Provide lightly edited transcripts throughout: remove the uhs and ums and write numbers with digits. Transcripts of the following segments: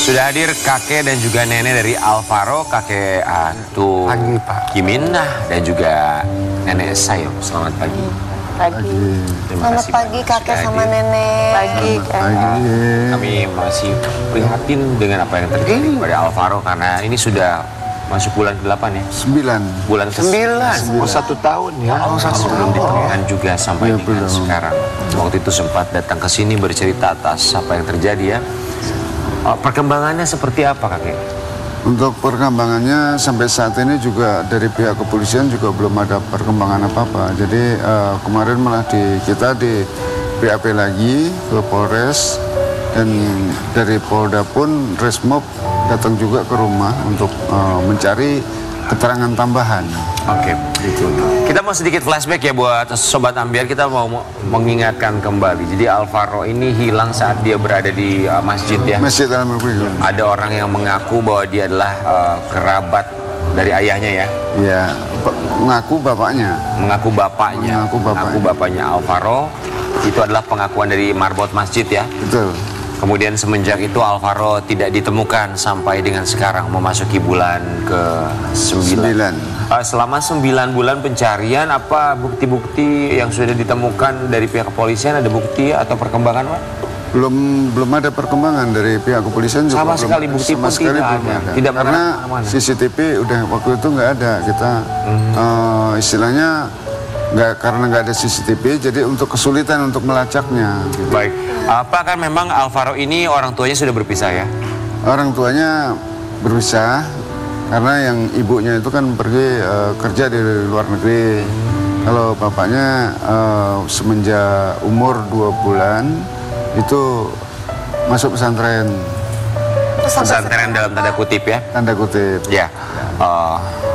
Sudah hadir kakek dan juga nenek dari Alvaro, kakek Atu Pagi, Pak. Kiminah dan juga nenek Sayo. Selamat pagi. Pagi. Terima Selamat kasih pagi banyak kakek sudah sama hadir. nenek. Pagi, Kak. Kami masih prihatin dengan apa yang terjadi pada Alvaro karena ini sudah masuk bulan ke-8 ya. 9. Bulan ke-9. Oh, 1 tahun ya. Oh, belum ditemukan juga sampai Ya, dengan belum. sekarang. Waktu itu sempat datang ke sini bercerita atas apa yang terjadi ya. Perkembangannya seperti apa kakek? Untuk perkembangannya sampai saat ini juga dari pihak kepolisian juga belum ada perkembangan apa-apa. Jadi kemarin malah kita di BAP lagi ke Polres dan dari Polda pun Resmob datang juga ke rumah untuk mencari keterangan tambahan. Oke, Gitu. kita mau sedikit flashback ya buat Sobat Ambiar. Kita mau mengingatkan kembali. Jadi Alvaro ini hilang saat dia berada di masjid ya. Masjid Al-Muflihun. Ada orang yang mengaku bahwa dia adalah kerabat dari ayahnya ya. Ya, mengaku bapaknya. Mengaku bapaknya. Mengaku bapaknya. Alvaro. Itu adalah pengakuan dari marbot masjid ya. Betul. Kemudian semenjak itu Alvaro tidak ditemukan sampai dengan sekarang memasuki bulan ke-9. 9. Selama 9 bulan pencarian, apa bukti-bukti yang sudah ditemukan dari pihak kepolisian? Ada bukti atau perkembangan, Pak? Belum ada perkembangan dari pihak kepolisian juga. Sama belum sekali ada. bukti Sama pun sekali tidak belum ada. ada. Tidak Karena kemana-mana. CCTV udah waktu itu nggak ada. Kita istilahnya karena nggak ada CCTV, jadi untuk kesulitan untuk melacaknya. Gitu. Baik. Apa kan memang Alvaro ini orang tuanya sudah berpisah ya? Orang tuanya berpisah karena yang ibunya itu kan pergi kerja di luar negeri. Kalau bapaknya semenjak umur 2 bulan itu masuk pesantren, Pesantren dalam tanda kutip ya? tanda kutip. Ya,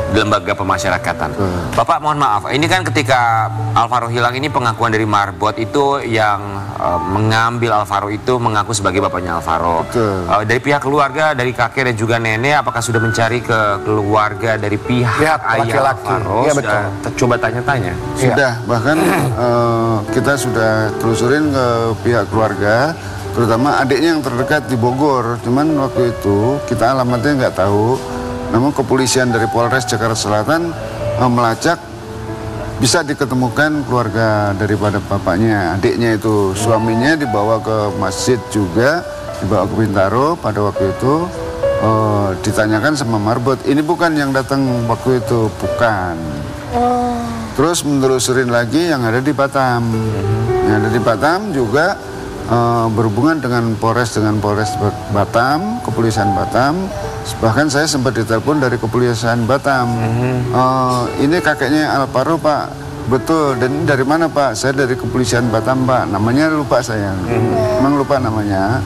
di lembaga pemasyarakatan. Bapak mohon maaf, ini kan ketika Alvaro hilang ini pengakuan dari marbot itu yang mengambil Alvaro itu mengaku sebagai bapaknya Alvaro. Betul. Dari pihak keluarga, dari kakek dan juga nenek, apakah sudah mencari ke keluarga dari pihak ayah laki-laki. Alvaro? Iya, Sudah coba tanya-tanya. Sudah, bahkan kita sudah telusurin ke pihak keluarga, terutama adiknya yang terdekat di Bogor. Cuman waktu itu kita alamatnya nggak tahu. Namun kepolisian dari Polres Jakarta Selatan melacak, bisa diketemukan keluarga daripada bapaknya. Adiknya itu, suaminya dibawa ke masjid juga, dibawa ke Bintaro pada waktu itu. Ditanyakan sama marbot, ini bukan yang datang waktu itu, bukan. Terus menelusurin lagi yang ada di Batam. Yang ada di Batam juga berhubungan dengan Polres Batam, kepolisian Batam. Bahkan saya sempat ditelepon dari kepolisian Batam. Ini kakeknya Alvaro, Pak. Betul. Dan dari mana, Pak? Saya dari kepolisian Batam, Pak. Namanya lupa saya. Memang lupa namanya.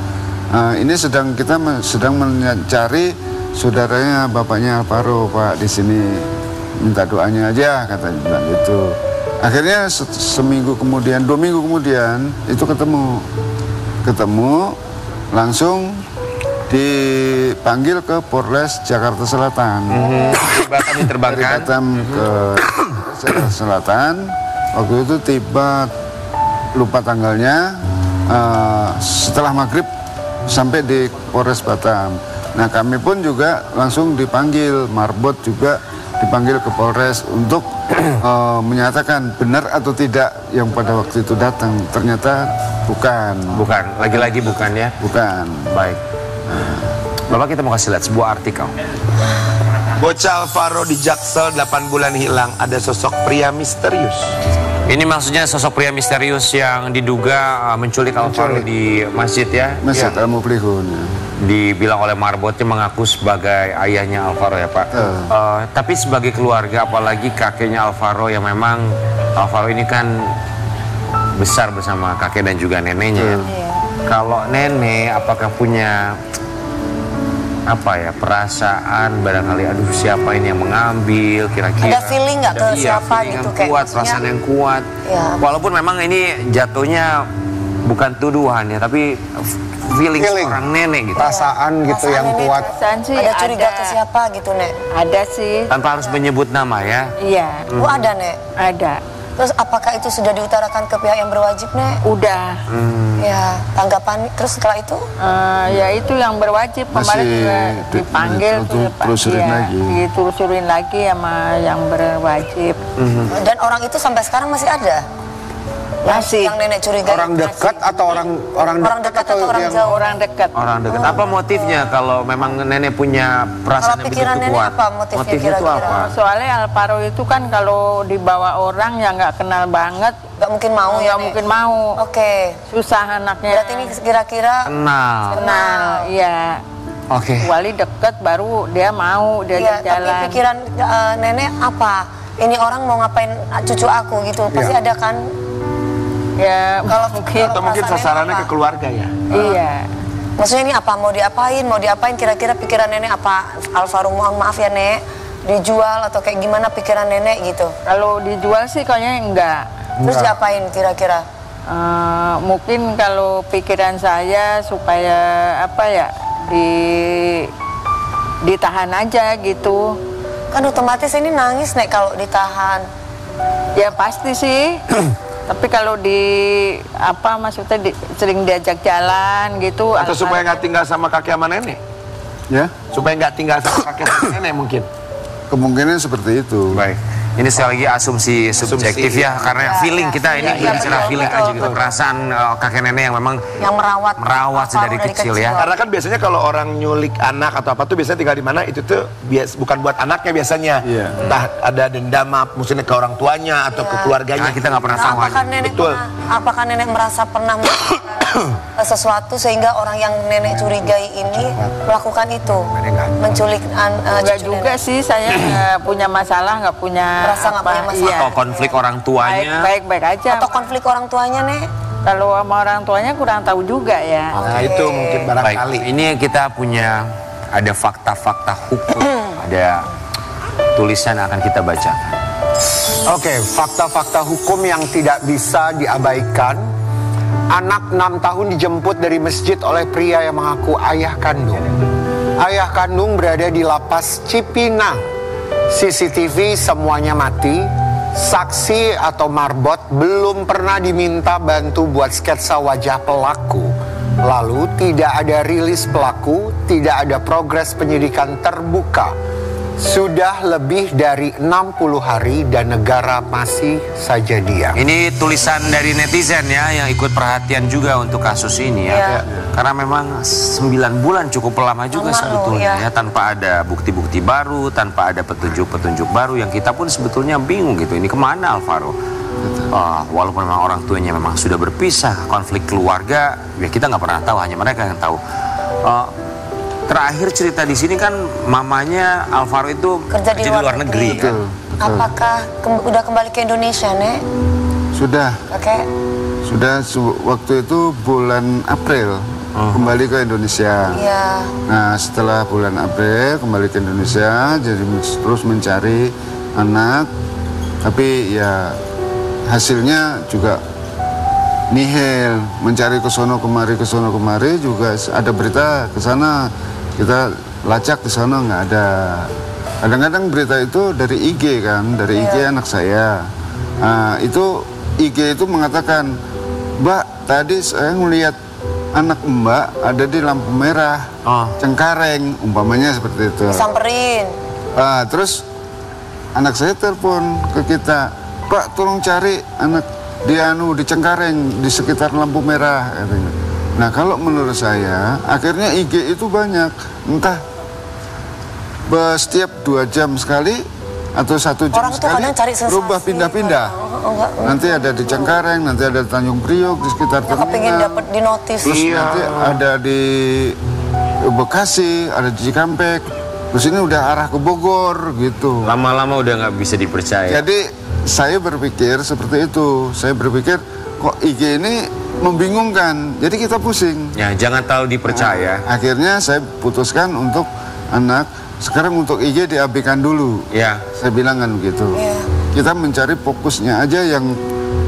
Ini kita sedang mencari saudaranya bapaknya Alvaro, Pak, di sini. Minta doanya aja, katanya bilang gitu. Akhirnya seminggu kemudian, 2 minggu kemudian itu ketemu langsung dipanggil ke Polres Jakarta Selatan. Batam Dari diterbangkan. Batam ke Jakarta Selatan. Waktu itu tiba, lupa tanggalnya, setelah maghrib sampai di Polres Batam. Nah, kami pun juga langsung dipanggil, marbot juga dipanggil ke Polres untuk menyatakan benar atau tidak yang pada waktu itu datang. Ternyata bukan. Bukan, lagi-lagi bukan ya? Bukan. Baik. Bapak, kita mau kasih lihat sebuah artikel. Bocah Alvaro di Jaksel 8 bulan hilang. Ada sosok pria misterius. Ini maksudnya sosok pria misterius yang diduga menculik Alvaro di masjid ya? Masjid Al-Muflihun. Dibilang oleh marbotnya mengaku sebagai ayahnya Alvaro ya, Pak. Tapi sebagai keluarga, apalagi kakeknya Alvaro yang memang Alvaro ini kan besar bersama kakek dan juga neneknya. Kalau nenek apakah punya perasaan barangkali, aduh siapa ini yang mengambil kira-kira? Ada feeling nggak ke siapa feeling gitu, yang kayak kuat, maksudnya- perasaan yang kuat. Ya. Walaupun memang ini jatuhnya bukan tuduhan ya, tapi feeling seorang nenek gitu. Perasaan gitu yang Perasaan kuat. Perasaan sih Ada curiga ke siapa gitu, Nek? Ada sih. Tanpa harus menyebut nama ya. Iya, Oh, ada, Nek. ada. Terus apakah itu sudah diutarakan ke pihak yang berwajib, Nek? Udah. Ya, tanggapan terus setelah itu? Ya itu yang berwajib kemarin juga dipanggil ditelusurin lagi. Ditelusurin lagi sama yang berwajib. Dan orang itu sampai sekarang masih ada? Masih. Yang nenek curiga. Orang dekat atau orang dekat atau orang jauh? Orang dekat. Orang dekat. Apa motifnya kalau memang nenek punya perasaan yang begitu pikiran nenek kuat? apa motifnya itu kira-kira? apa? Soalnya Alvaro itu kan kalau dibawa orang yang nggak kenal banget, Nggak mungkin mau ya, nggak Nek? mungkin mau. Oke. Susah anaknya. Berarti ini kira-kira Kenal, iya. Oke. Kecuali deket baru dia mau Iya, diajak tapi jalan. pikiran nenek apa? Ini orang mau ngapain cucu aku gitu? Pasti ada kan? Ya Kalau mungkin. Atau mungkin perasaannya sasarannya apa? ke keluarga ya. Iya. Maksudnya ini apa? Mau diapain? Mau diapain? Kira-kira pikiran nenek apa? Alvaro, mohon maaf ya, Nek. Dijual atau kayak gimana pikiran nenek gitu? Kalau dijual sih kayaknya enggak. Terus diapain kira-kira? Mungkin kalau pikiran saya supaya apa ya ditahan aja gitu. Kan otomatis ini nangis, Nek, kalau ditahan. Ya pasti sih. Tapi kalau maksudnya sering diajak jalan gitu. Atau supaya nggak tinggal sama kakek sama nenek. Ya, Supaya nggak tinggal sama kakek sama nenek mungkin. kemungkinan seperti itu. Baik. Ini sekali lagi asumsi subjektif ya, karena feeling kita ini bicara feeling aja gitu. Perasaan kakek nenek yang memang Yang merawat merawat Alvaro dari kecil ya. Karena kan biasanya kalau orang nyulik anak atau apa tuh biasanya tinggal di mana itu tuh bukan buat anaknya biasanya. Iya. Entah ada dendam maksudnya ke orang tuanya atau ke keluarganya. Karena kita nggak pernah tahu aja. Betul. Apakah nenek merasa pernah melakukan sesuatu sehingga orang yang nenek curigai ini melakukan itu? Menculik Enggak cucu juga nenek? sih, saya nggak punya masalah, nggak punya Merasa nggak punya masalah. iya. Atau konflik orang tuanya. Baik-baik aja. Atau konflik orang tuanya, Nek? Kalau sama orang tuanya kurang tahu juga ya. Nah itu mungkin Baik, barangkali. ini kita punya ada fakta-fakta hukum, ada tulisan yang akan kita bacakan. Oke, fakta-fakta hukum yang tidak bisa diabaikan. Anak 6 tahun dijemput dari masjid oleh pria yang mengaku ayah kandung. Ayah kandung berada di lapas Cipinang. CCTV semuanya mati. Saksi atau marbot belum pernah diminta bantu buat sketsa wajah pelaku. Lalu tidak ada rilis pelaku, tidak ada progres penyidikan terbuka. Sudah lebih dari 60 hari dan negara masih saja diam. Ini tulisan dari netizen ya yang ikut perhatian juga untuk kasus ini ya. Iya. Karena memang 9 bulan cukup lama juga Lama loh, sebetulnya iya. ya, tanpa ada bukti-bukti baru, tanpa ada petunjuk-petunjuk baru yang kita pun sebetulnya bingung gitu. Ini kemana Alvaro? Walaupun memang orang tuanya memang sudah berpisah, konflik keluarga, ya kita nggak pernah tahu, hanya mereka yang tahu. Terakhir cerita di sini kan mamanya Alvaro itu Kerja di luar negeri negeri. kan. Apakah udah kembali ke Indonesia, Nek? Sudah, Oke. waktu itu bulan April kembali ke Indonesia. Iya. Nah, setelah bulan April kembali ke Indonesia, jadi terus mencari anak, tapi ya hasilnya juga nihil, mencari ke sono kemari juga ada berita ke sana, kita lacak ke sana nggak ada. Kadang-kadang berita itu dari IG kan, dari IG anak saya. Nah, itu IG itu mengatakan, Mbak, tadi saya melihat anak Mbak ada di lampu merah, Cengkareng, umpamanya seperti itu. Disamperin. Terus anak saya telepon ke kita, Pak, tolong cari anak di Cengkareng, di sekitar lampu merah, katanya. Nah, kalau menurut saya, akhirnya IG itu banyak, entah setiap 2 jam sekali atau 1 jam Orang tuh sekali kadang cari sensasi. berubah pindah-pindah. Enggak. Nanti ada di Cengkareng, nanti ada di Tanjung Priok, di sekitar Yang kepingin terminal. dapet di notif. Terus nanti ada di Bekasi, ada di Cikampek. Terus ini udah arah ke Bogor gitu. Lama-lama udah nggak bisa dipercaya. Jadi saya berpikir seperti itu. Saya berpikir kok IG ini membingungkan. Jadi kita pusing. Ya, jangan terlalu dipercaya. Akhirnya saya putuskan untuk anak, sekarang untuk IG diabaikan dulu. Ya. Saya bilang kan begitu. Iya. Kita mencari fokusnya aja yang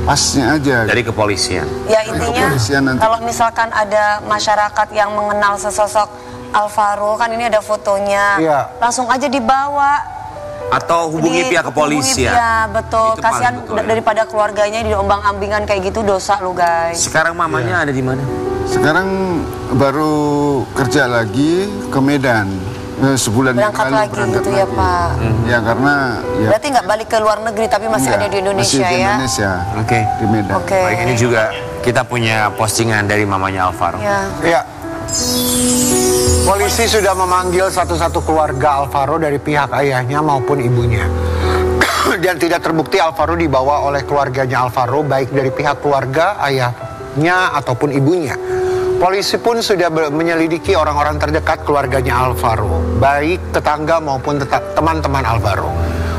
pasnya aja. Dari kepolisian. Ya intinya kepolisian nanti. kalau misalkan ada masyarakat yang mengenal sesosok Alvaro, kan ini ada fotonya, Iya. langsung aja dibawa. Atau hubungi pihak kepolisian. Ya betul, Itu paling kasihan betul, ya. daripada keluarganya diombang-ambingan kayak gitu, dosa lu guys. Sekarang mamanya ada di mana? Sekarang baru kerja lagi ke Medan. Sebulan yang Berangkat lalu lagi berangkat gitu lagi. ya Pak. Ya karena ya Berarti nggak balik ke luar negeri tapi masih enggak, ada di Indonesia masih di ya? Indonesia, Oke. di Medan. Oke. Baik, ini juga kita punya postingan dari mamanya Alvaro. Ya. Ya. Polisi sudah memanggil satu-satu keluarga Alvaro dari pihak ayahnya maupun ibunya. Dan tidak terbukti Alvaro dibawa oleh keluarganya Alvaro, baik dari pihak keluarga ayahnya ataupun ibunya. Polisi pun sudah menyelidiki orang-orang terdekat keluarganya Alvaro, baik tetangga maupun teman-teman Alvaro.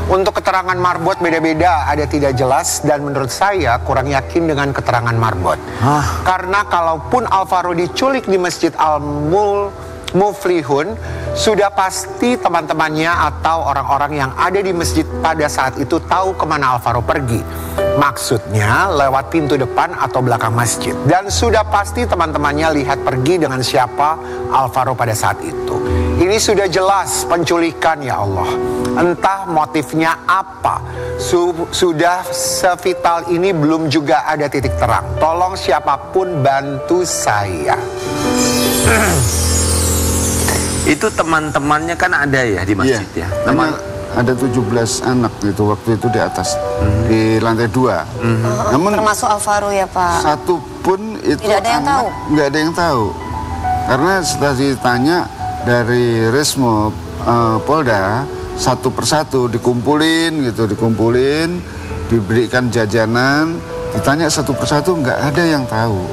Untuk keterangan Marbot beda-beda, ada tidak jelas, dan menurut saya kurang yakin dengan keterangan Marbot. Karena kalaupun Alvaro diculik di Masjid Al-Muflihun, sudah pasti teman-temannya atau orang-orang yang ada di masjid pada saat itu tahu kemana Alvaro pergi. Maksudnya lewat pintu depan atau belakang masjid. Dan sudah pasti teman-temannya lihat pergi dengan siapa Alvaro pada saat itu. Ini sudah jelas penculikan ya Allah. Entah motifnya apa. Sudah sevital ini belum juga ada titik terang. Tolong siapapun bantu saya. Itu teman-temannya kan ada ya di masjid ya? Teman ada 17 anak gitu waktu itu di atas di lantai 2. Namun Termasuk Alvaro ya Pak? satu pun itu Tidak ada yang tahu? Nggak ada yang tahu. Karena setelah ditanya dari Resmo Polda, satu persatu dikumpulin, diberikan jajanan, ditanya satu persatu, nggak ada yang tahu.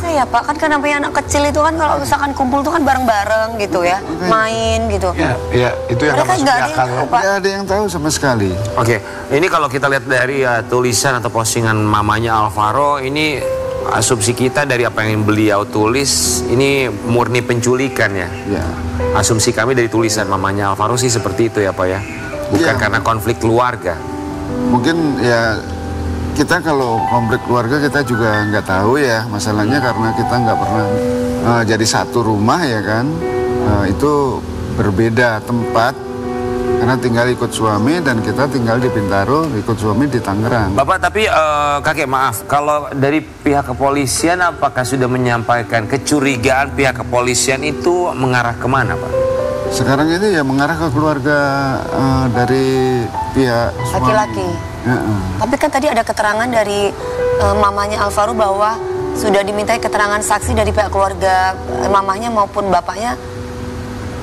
Ya Pak, kan namanya anak kecil itu kan kalau misalkan kumpul tuh kan bareng-bareng gitu ya, main gitu. Ya, itu yang Mereka masuk nggak di ada akal. yang tahu Pak. Nggak ada yang tahu sama sekali. Oke, ini kalau kita lihat dari tulisan atau postingan mamanya Alvaro, ini asumsi kita dari apa yang beliau tulis, ini murni penculikan ya. Ya. Asumsi kami dari tulisan mamanya Alvaro sih seperti itu ya Pak ya. Bukan Ya. karena konflik keluarga. Mungkin ya kita kalau konflik keluarga kita juga nggak tahu ya masalahnya karena kita nggak pernah jadi satu rumah ya kan. Itu berbeda tempat karena tinggal ikut suami dan kita tinggal di Bintaro, ikut suami di Tangerang. Bapak, tapi kakek maaf, kalau dari pihak kepolisian apakah sudah menyampaikan kecurigaan pihak kepolisian itu mengarah kemana Pak? Sekarang ini ya mengarah ke keluarga dari pihak suami. Laki-laki. Tapi kan tadi ada keterangan dari mamanya Alvaro bahwa sudah dimintai keterangan saksi dari pihak keluarga mamanya maupun bapaknya.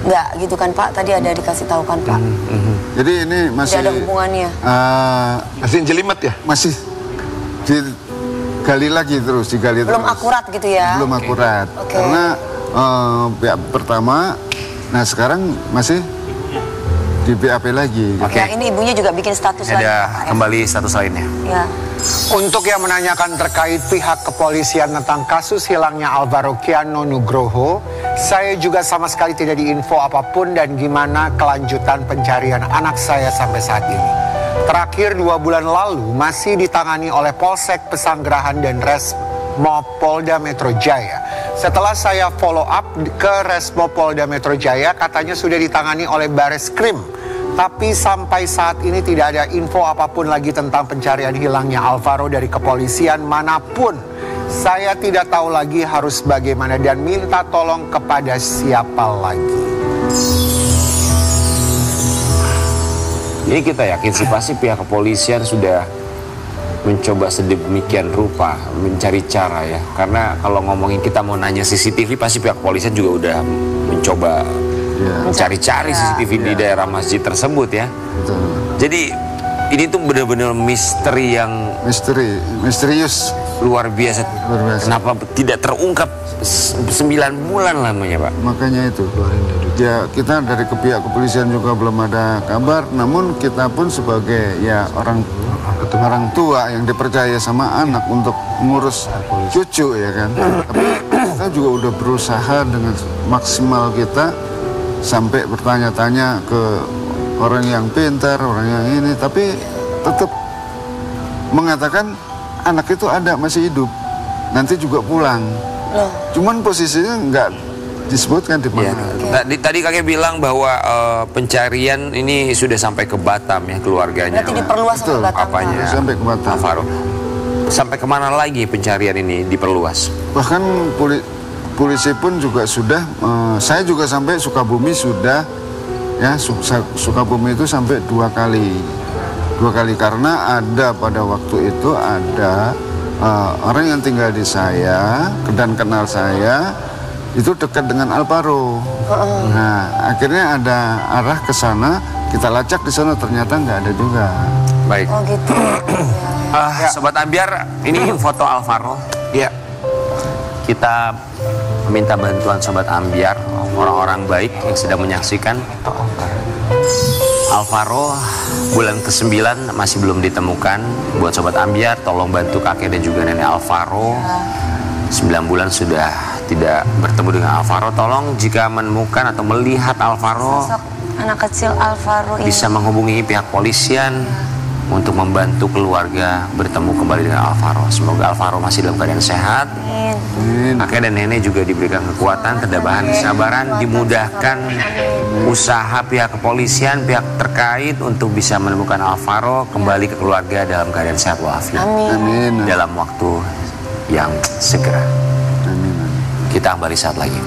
Enggak gitu kan Pak? Tadi ada dikasih tahu kan Pak? Jadi ini masih Tidak ada hubungannya. Masih jelimet ya? Masih digali lagi terus, digali Belum terus. akurat gitu ya? Belum akurat. Oke. Karena pihak pertama, nah sekarang masih di BAP lagi. Oke. Ya, ini ibunya juga bikin status lagi. Ada Pak, ya? kembali status lainnya. Ya. Untuk yang menanyakan terkait pihak kepolisian tentang kasus hilangnya Alvaro Kiano Nugroho, saya juga sama sekali tidak diinfo apapun dan gimana kelanjutan pencarian anak saya sampai saat ini. Terakhir 2 bulan lalu masih ditangani oleh Polsek Pesanggerahan dan Resmo Polda Metro Jaya. Setelah saya follow up ke Resmo Polda Metro Jaya, katanya sudah ditangani oleh Bareskrim. Tapi sampai saat ini tidak ada info apapun lagi tentang pencarian hilangnya Alvaro dari kepolisian manapun. Saya tidak tahu lagi harus bagaimana dan minta tolong kepada siapa lagi. Jadi kita yakin sih pasti pihak kepolisian sudah mencoba sedemikian rupa mencari cara ya. Karena kalau ngomongin kita mau nanya CCTV pasti pihak kepolisian juga udah mencoba mencari-cari CCTV di daerah masjid tersebut ya. Betul. Jadi ini tuh benar-benar misteri yang Misterius. luar biasa. Luar biasa. Kenapa tidak terungkap 9 bulan lamanya Pak? Makanya itu. Ya kita dari pihak kepolisian juga belum ada kabar. Namun kita pun sebagai ya orang tua yang dipercaya sama anak untuk ngurus cucu ya kan. Tapi kita juga udah berusaha dengan maksimal kita sampai bertanya-tanya ke orang yang pintar, orang yang ini, tapi tetap mengatakan anak itu ada, masih hidup, nanti juga pulang. Cuman posisinya nggak disebutkan di mana. Tadi kakek bilang bahwa pencarian ini sudah sampai ke Batam ya keluarganya. Berarti diperluas sampai Batam. Apanya? Sampai ke Batam. Alvaro. Sampai kemana lagi pencarian ini diperluas? Bahkan polisi pun juga sudah, saya juga sampai Sukabumi sudah, ya Sukabumi itu sampai 2 kali. 2 kali karena ada pada waktu itu ada orang yang tinggal di saya dan kenal saya itu dekat dengan Alvaro. Nah akhirnya ada arah ke sana, kita lacak di sana ternyata nggak ada juga. Baik. Oh gitu. Sobat Ambiar, ini foto Alvaro. Ya. Kita minta bantuan Sobat Ambiar, orang-orang baik yang sedang menyaksikan. Alvaro bulan ke-9 masih belum ditemukan. Buat Sobat Ambiar, tolong bantu kakek dan juga nenek Alvaro. 9 bulan sudah tidak bertemu dengan Alvaro. Tolong jika menemukan atau melihat Alvaro, Sosok anak kecil Alvaro ini. bisa menghubungi pihak polisian untuk membantu keluarga bertemu kembali dengan Alvaro. Semoga Alvaro masih dalam keadaan sehat. Kakek dan nenek juga diberikan kekuatan, kedabahan, kesabaran, dimudahkan usaha pihak kepolisian, pihak terkait untuk bisa menemukan Alvaro kembali ke keluarga dalam keadaan sehat walafiat. Amin. Dalam waktu yang segera. Amin. Kita kembali saat lagi.